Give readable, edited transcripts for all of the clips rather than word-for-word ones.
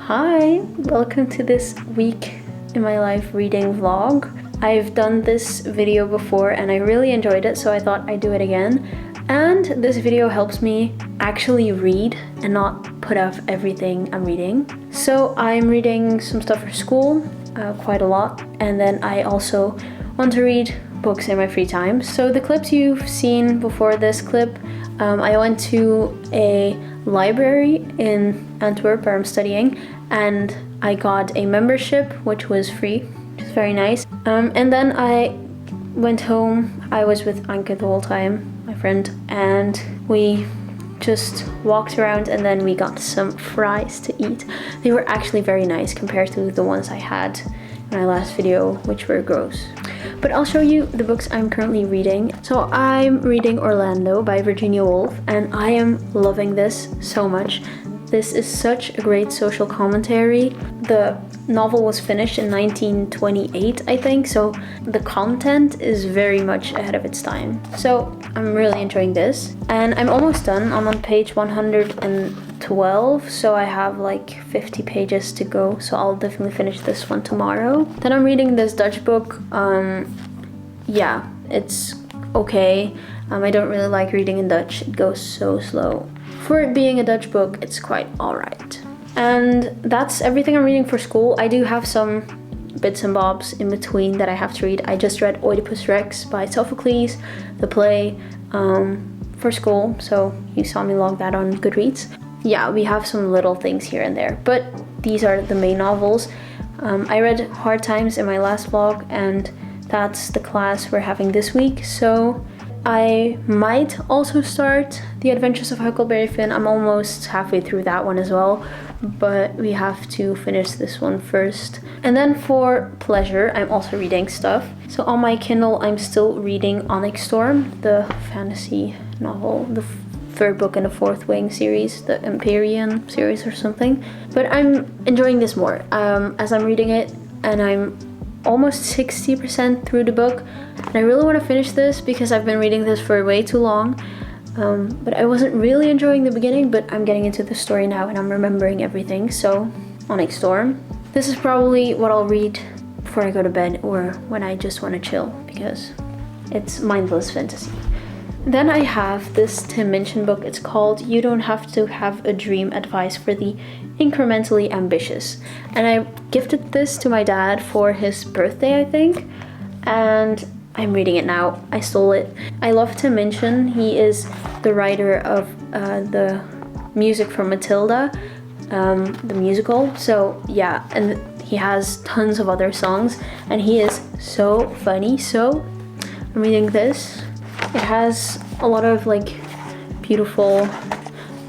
Hi, welcome to this week in my life reading vlog. I've done this video before and I really enjoyed it, so I thought I'd do it again. And this video helps me actually read and not put off everything I'm reading. So I'm reading some stuff for school, quite a lot, and then I also want to read books in my free time. So the clips you've seen before this clip, I went to a library in Antwerp where I'm studying, and I got a membership which was free, which is very nice. And then I went home. I was with Anke the whole time, my friend, and we just walked around and then we got some fries to eat. They were actually very nice compared to the ones I had in my last video, which were gross. But I'll show you the books I'm currently reading. So I'm reading Orlando by Virginia Woolf, and I am loving this so much. This is such a great social commentary. The novel was finished in 1928, I think, so the content is very much ahead of its time. So I'm really enjoying this. And I'm almost done. I'm on page 112, so I have like 50 pages to go, so I'll definitely finish this one tomorrow. Then I'm reading this Dutch book. Yeah, it's okay. I don't really like reading in Dutch. It goes so slow. For it being a Dutch book, it's quite alright. And that's everything I'm reading for school. I do have some bits and bobs in between that I have to read. I just read Oedipus Rex by Sophocles, the play, for school, so you saw me log that on Goodreads. Yeah, we have some little things here and there, but these are the main novels. I read Hard Times in my last vlog, and that's the class we're having this week, so I might also start The Adventures of Huckleberry Finn. I'm almost halfway through that one as well, but we have to finish this one first. And then for pleasure, I'm also reading stuff. So on my Kindle, I'm still reading Onyx Storm, the fantasy novel, the third book in the Fourth Wing series, the Empyrean series or something. But I'm enjoying this more as I'm reading it, and I'm almost 60% through the book. And I really want to finish this because I've been reading this for way too long. But I wasn't really enjoying the beginning, but I'm getting into the story now and I'm remembering everything. So, Onyx Storm. This is probably what I'll read before I go to bed or when I just want to chill, because it's mindless fantasy. Then I have this Tim Minchin book. It's called You Don't Have to Have a Dream, Advice for the Incrementally Ambitious. And I gifted this to my dad for his birthday, I think. And I'm reading it now. I stole it. I love Tim Minchin. He is the writer of the music for Matilda, the musical. So yeah, and he has tons of other songs, and he is so funny. So I'm reading this. It has a lot of like beautiful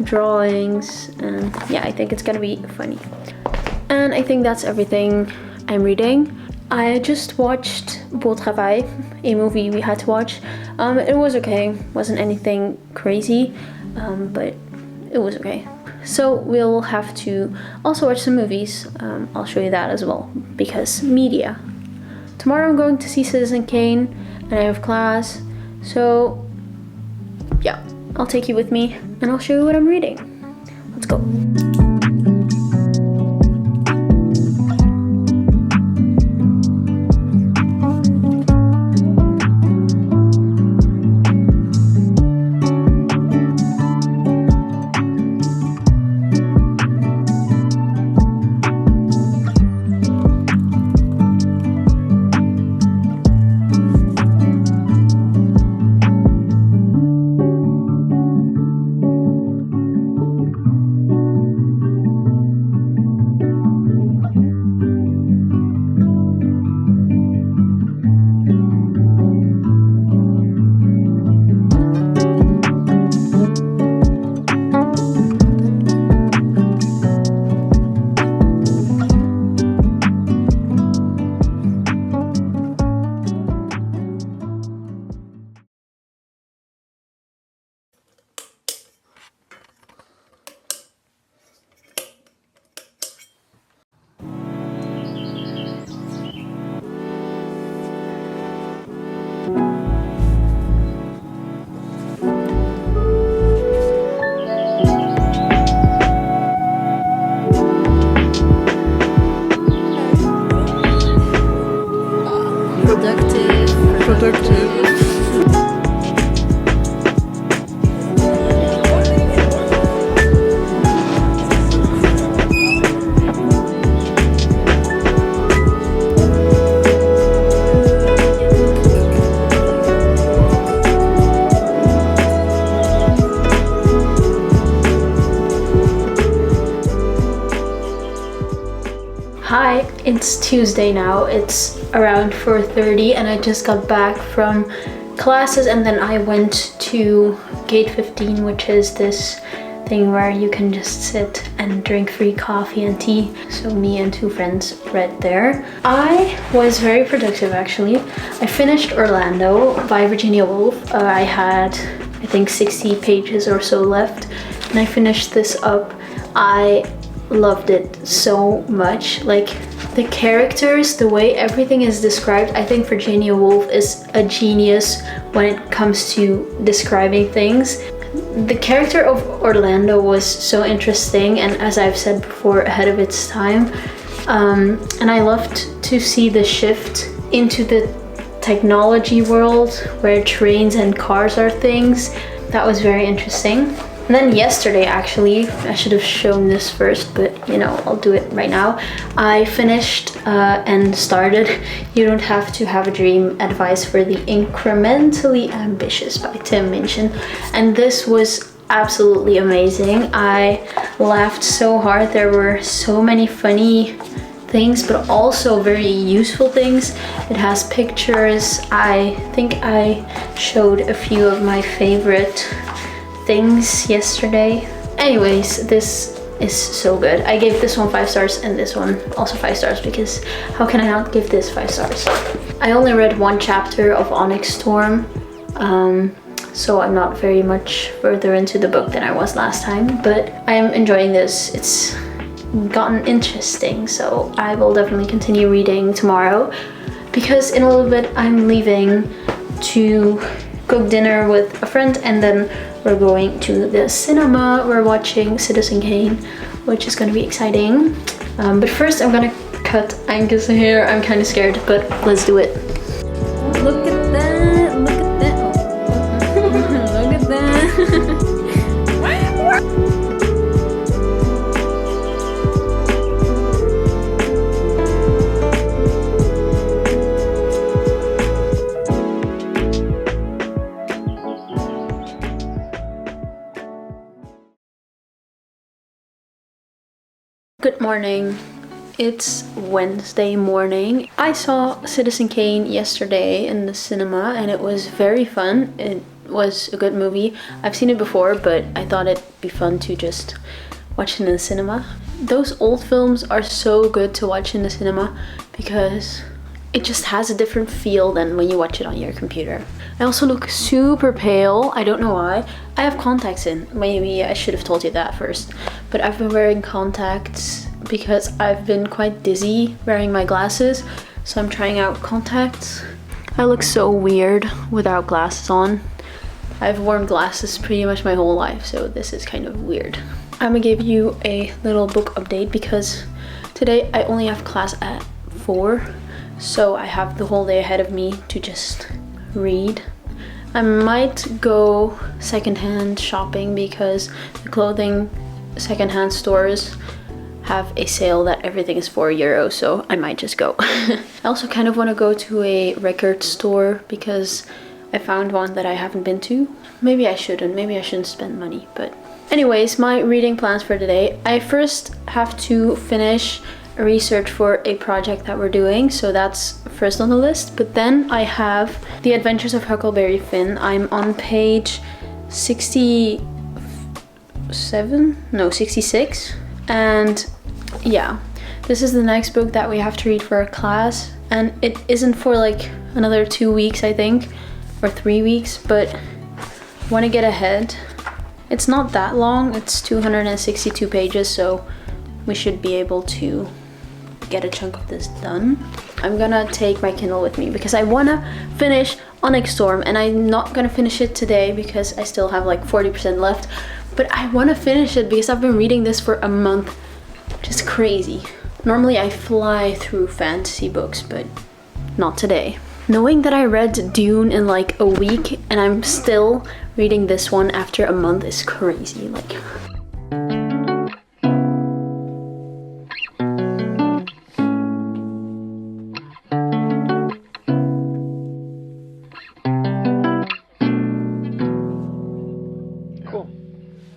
drawings, and yeah, I think it's gonna be funny. And I think that's everything I'm reading. I just watched Beau Travail, a movie we had to watch. It was okay, wasn't anything crazy, but it was okay. So we'll have to also watch some movies. I'll show you that as well, because media. Tomorrow I'm going to see Citizen Kane, and I have class. So yeah, I'll take you with me and I'll show you what I'm reading. Let's go. It's Tuesday now. It's around 4:30 and I just got back from classes, and then I went to Gate 15, which is this thing where you can just sit and drink free coffee and tea. So me and two friends read there. I was very productive actually. I finished Orlando by Virginia Woolf. I had, I think, 60 pages or so left, and I finished this up. I loved it so much. Like, the characters, the way everything is described, I think Virginia Woolf is a genius when it comes to describing things. The character of Orlando was so interesting, and as I've said before, ahead of its time. And I loved to see the shift into the technology world where trains and cars are things. That was very interesting. And then yesterday, actually, I should have shown this first, but you know, I'll do it right now. I finished and started You Don't Have to Have a Dream, Advice for the Incrementally Ambitious by Tim Minchin. And this was absolutely amazing. I laughed so hard. There were so many funny things, but also very useful things. It has pictures. I think I showed a few of my favorite things yesterday. Anyways, this is so good. I gave this one 5 stars and this one also 5 stars, because how can I not give this 5 stars? I only read one chapter of Onyx Storm, so I'm not very much further into the book than I was last time, but I am enjoying this. It's gotten interesting, so I will definitely continue reading tomorrow, because in a little bit I'm leaving to cook dinner with a friend, and then we're going to the cinema. We're watching Citizen Kane, which is going to be exciting. But first I'm gonna cut Angus' hair. I'm kind of scared, but let's do it. Look at that! Look at that! Look at that! Good morning. It's Wednesday morning. I saw Citizen Kane yesterday in the cinema and it was very fun. It was a good movie. I've seen it before, but I thought it'd be fun to just watch it in the cinema. Those old films are so good to watch in the cinema because it just has a different feel than when you watch it on your computer. I also look super pale. I don't know why. I have contacts in. Maybe I should have told you that first. But I've been wearing contacts because I've been quite dizzy wearing my glasses. So I'm trying out contacts. I look so weird without glasses on. I've worn glasses pretty much my whole life, so this is kind of weird. I'm gonna give you a little book update because today I only have class at 4. So I have the whole day ahead of me to just read. I might go secondhand shopping because the clothing secondhand stores have a sale that everything is €4, so I might just go. I also kind of want to go to a record store because I found one that I haven't been to. Maybe I shouldn't. Maybe I shouldn't spend money, but anyways, my reading plans for today. I first have to finish research for a project that we're doing, so that's first on the list. But then I have The Adventures of Huckleberry Finn. I'm on page 66, and yeah, this is the next book that we have to read for our class, and it isn't for like another 2 weeks, I think, or 3 weeks, but want to get ahead. It's not that long. It's 262 pages, so we should be able to get a chunk of this done. I'm gonna take my Kindle with me because I wanna finish Onyx Storm, and I'm not gonna finish it today because I still have like 40% left, but I wanna finish it because I've been reading this for a month, which is crazy. Normally I fly through fantasy books, but not today. Knowing that I read Dune in like a week and I'm still reading this one after a month is crazy. Like,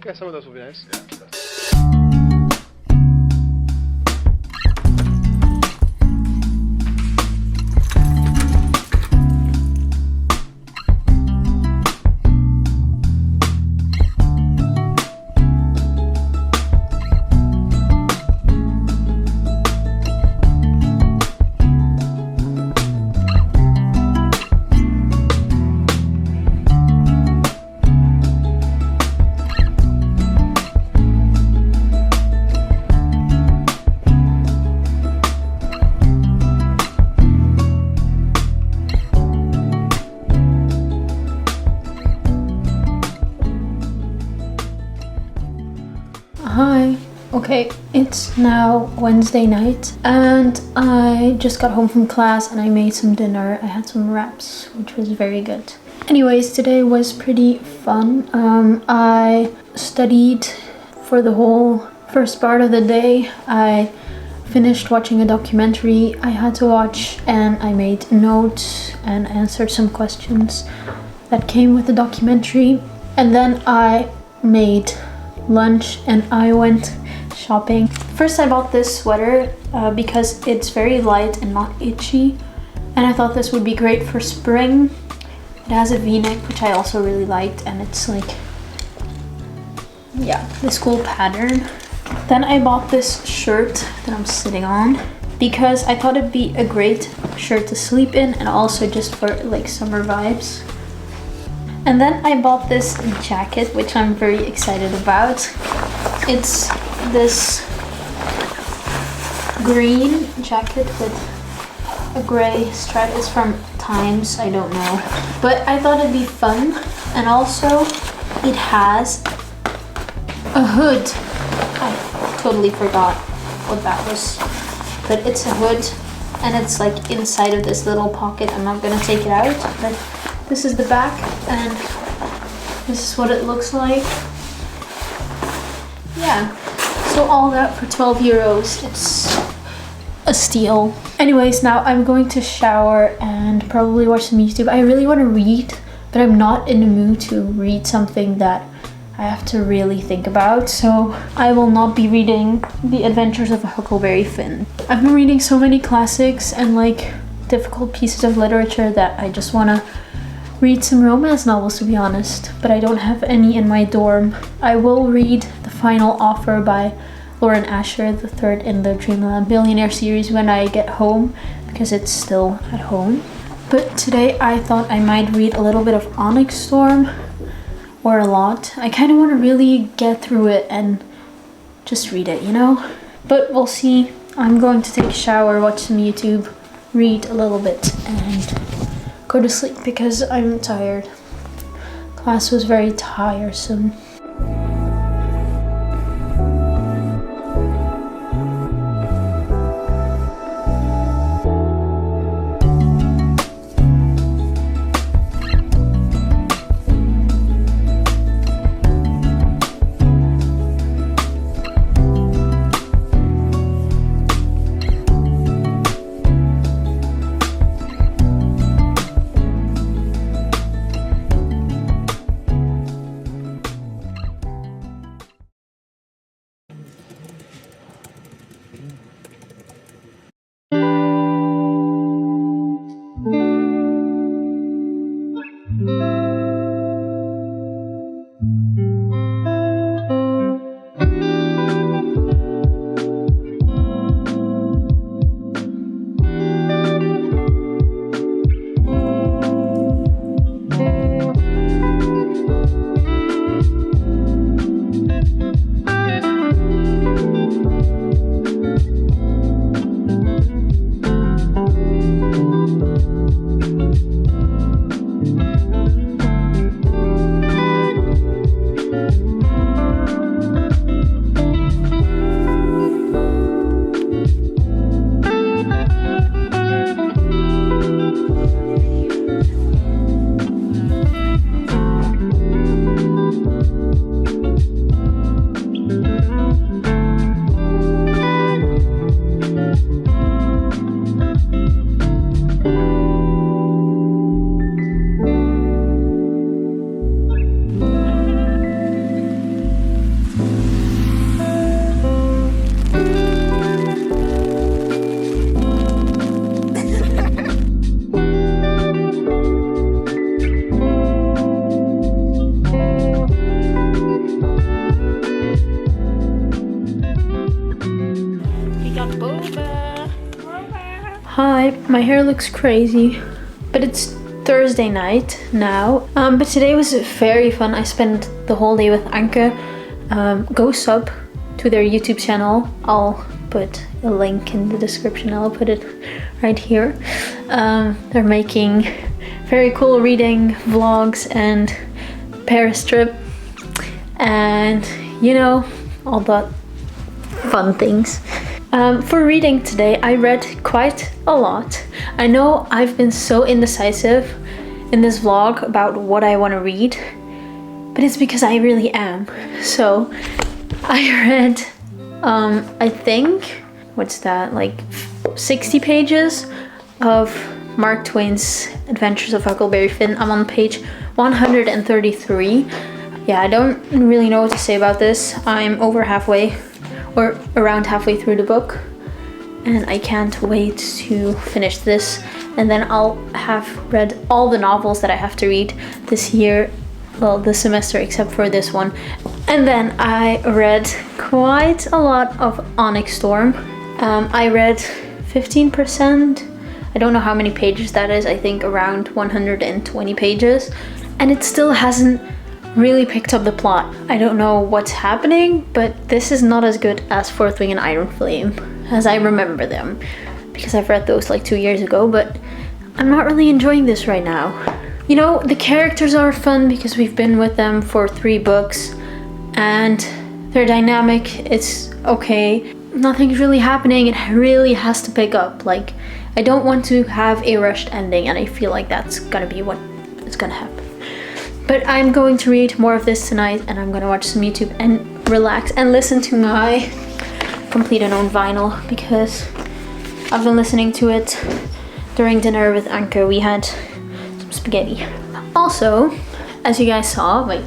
Yeah, some of those will be nice. Yeah. Hi. Okay, it's now Wednesday night and I just got home from class and I made some dinner. I had some wraps, which was very good. Anyways, today was pretty fun. I studied for the whole first part of the day. I finished watching a documentary I had to watch and I made notes and answered some questions that came with the documentary. And then I made lunch and I went shopping. First I bought this sweater because it's very light and not itchy, and I thought this would be great for spring. It has a v-neck, which I also really liked, and it's like, yeah, this cool pattern. Then I bought this shirt that I'm sitting on because I thought it'd be a great shirt to sleep in and also just for like summer vibes. And then I bought this jacket, which I'm very excited about. It's this green jacket with a gray stripe. It's from Times, I don't know. But I thought it'd be fun. And also, it has a hood. I totally forgot what that was. But it's a hood, and it's like inside of this little pocket. I'm not gonna take it out, but this is the back, and this is what it looks like. Yeah, so all that for 12 euros. It's a steal. Anyways, now I'm going to shower and probably watch some YouTube. I really want to read, but I'm not in the mood to read something that I have to really think about. So I will not be reading The Adventures of Huckleberry Finn. I've been reading so many classics and like difficult pieces of literature that I just want to read some romance novels, to be honest, but I don't have any in my dorm. I will read The Final Offer by Lauren Asher, the third in the Dreamland Billionaire series, when I get home, because it's still at home. But today I thought I might read a little bit of Onyx Storm, or a lot. I kind of want to really get through it and just read it, you know? But we'll see. I'm going to take a shower, watch some YouTube, read a little bit, and go to sleep because I'm tired. Class was very tiresome. Hi, my hair looks crazy, but it's Thursday night now. But today was very fun. I spent the whole day with Anke. Go sub to their YouTube channel. I'll put a link in the description. I'll put it right here. They're making very cool reading vlogs and Paris trip. And you know, all the fun things. For reading today, I read quite a lot. I know I've been so indecisive in this vlog about what I want to read, but it's because I really am. So I read, I think, what's that, like 60 pages of Mark Twain's Adventures of Huckleberry Finn. I'm on page 133. Yeah, I don't really know what to say about this. I'm over halfway, or around halfway through the book, and I can't wait to finish this. And then I'll have read all the novels that I have to read this year, well, this semester, except for this one. And then I read quite a lot of Onyx Storm. I read 15%. I don't know how many pages that is. I think around 120 pages. And it still hasn't really picked up the plot. I don't know what's happening, but this is not as good as Fourth Wing and Iron Flame as I remember them, because I've read those like 2 years ago, but I'm not really enjoying this right now. You know, the characters are fun because we've been with them for 3 books and their dynamic is okay. Nothing's really happening. It really has to pick up. Like, I don't want to have a rushed ending, and I feel like that's gonna be what is gonna happen. But I'm going to read more of this tonight, and I'm gonna watch some YouTube and relax and listen to my Complete and Own vinyl, because I've been listening to it during dinner with Anke. We had some spaghetti. Also, as you guys saw, wait,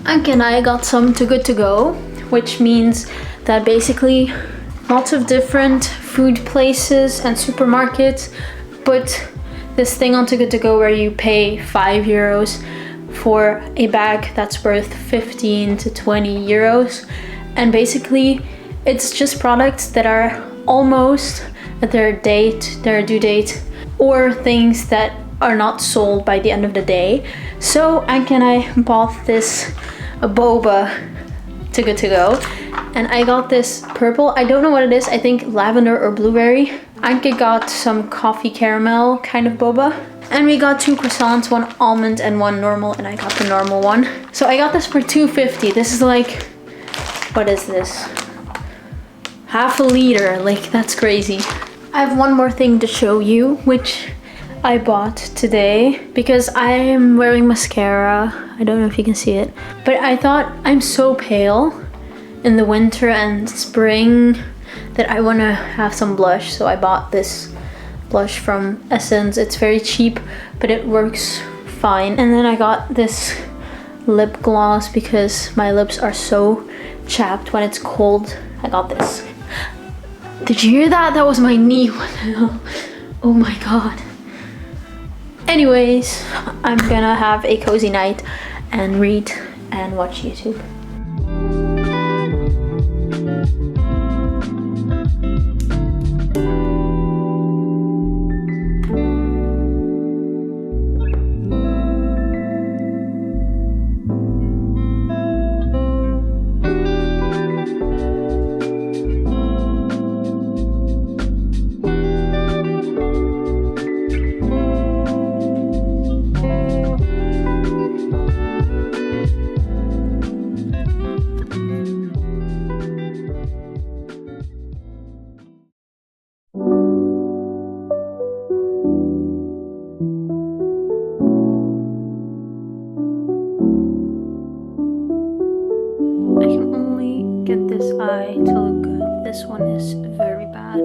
Anke and I got some Too Good To Go, which means that basically lots of different food places and supermarkets put this thing on Too Good To Go where you pay €5 for a bag that's worth 15 to 20 euros, and basically it's just products that are almost at their due date, or things that are not sold by the end of the day. So Anke and I bought this boba Too Good To Go, and I got this purple, I don't know what it is, I think lavender or blueberry. Anke got some coffee caramel kind of boba. And we got 2 croissants, one almond and one normal, and I got the normal one. So I got this for $2.50. This is like, what is this? Half a liter, like that's crazy. I have one more thing to show you, which I bought today because I am wearing mascara. I don't know if you can see it, but I thought I'm so pale in the winter and spring that I want to have some blush. So I bought this blush from Essence. It's very cheap, but it works fine. And then I got this lip gloss because my lips are so chapped when it's cold. I got this. Did you hear that? That was my knee. What the hell? Oh my god. Anyways, I'm gonna have a cozy night and read and watch YouTube. I can only get this eye to look good. This one is very bad.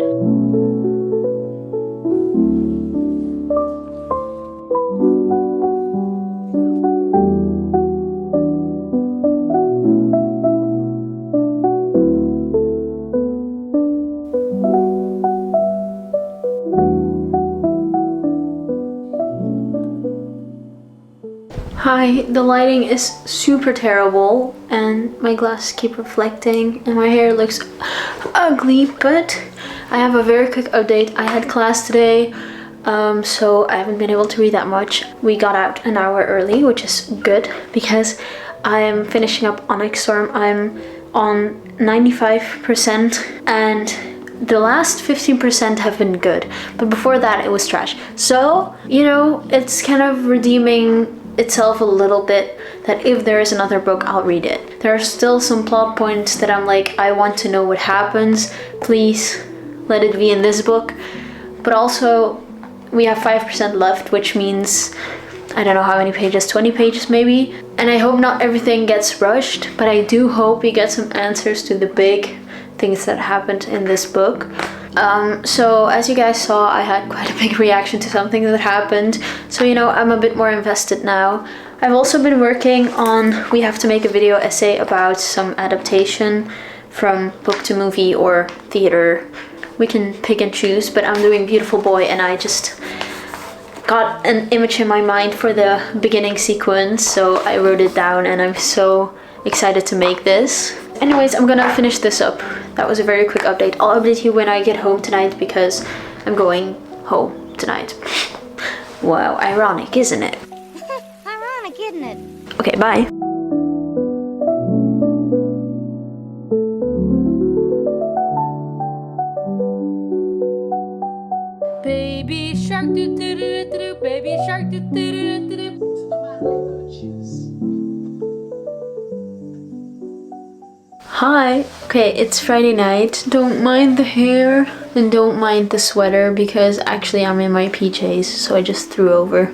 Hi, the lighting is super terrible and my glasses keep reflecting and my hair looks ugly, but I have a very quick update. I had class today, so I haven't been able to read that much. We got out an hour early, which is good because I am finishing up Onyx Storm. I'm on 95% and the last 15% have been good, but before that it was trash. So, you know, it's kind of redeeming itself a little bit that if there is another book, I'll read it. There are still some plot points that I'm like, I want to know what happens. Please let it be in this book. But also, we have 5% left, which means I don't know how many pages, 20 pages maybe. And I hope not everything gets rushed, but I do hope we get some answers to the big things that happened in this book. So as you guys saw, I had quite a big reaction to something that happened. So, you know, I'm a bit more invested now. I've also been working on, we have to make a video essay about some adaptation from book to movie or theater. We can pick and choose, but I'm doing Beautiful Boy and I just got an image in my mind for the beginning sequence. So I wrote it down and I'm so excited to make this. Anyways, I'm gonna finish this up. That was a very quick update. I'll update you when I get home tonight because I'm going home tonight. Wow, ironic, isn't it? Ironic, isn't it? Okay, bye. Baby shark doo doo doo doo doo, baby shark doo doo doo doo doo. Hi. Okay, it's Friday night. Don't mind the hair and don't mind the sweater because actually I'm in my PJs, so I just threw over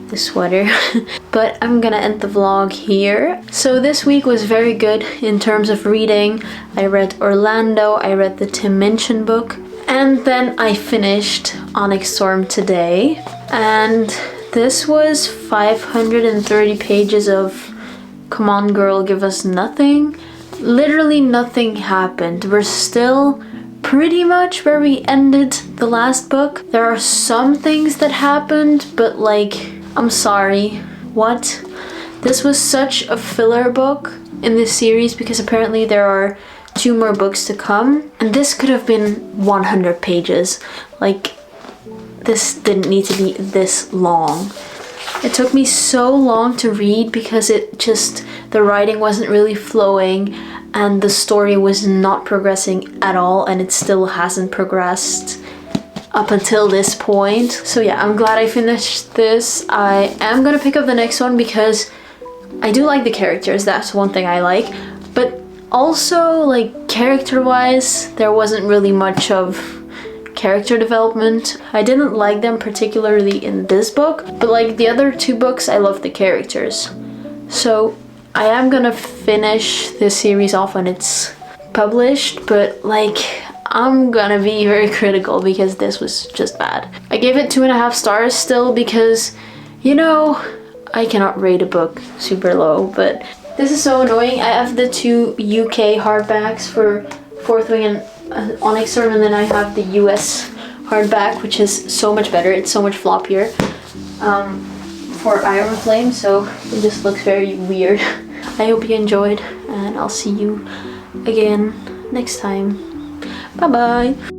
the sweater. But I'm gonna end the vlog here. So this week was very good in terms of reading. I read Orlando, I read the Tim Minchin book, and then I finished Onyx Storm today. And this was 530 pages of come on girl, give us nothing. Literally nothing happened. We're still pretty much where we ended the last book. There are some things that happened, but like, I'm sorry. What? This was such a filler book in this series because apparently there are 2 more books to come. And this could have been 100 pages. Like, this didn't need to be this long. It took me so long to read because the writing wasn't really flowing and the story was not progressing at all, and it still hasn't progressed up until this point. So yeah, I'm glad I finished this. I am gonna pick up the next one because I do like the characters, that's one thing I like. But also, like, character-wise, there wasn't really much of character development. I didn't like them particularly in this book, but like the other 2 books, I love the characters. So I am gonna finish this series off when it's published, but like, I'm gonna be very critical because this was just bad. I gave it 2.5 stars still because, you know, I cannot rate a book super low, but this is so annoying. I have the 2 UK hardbacks for Fourth Wing and Onyx Storm, and then I have the US hardback, which is so much better. It's so much floppier for Iron Flame, so it just looks very weird. I hope you enjoyed, and I'll see you again next time. Bye bye.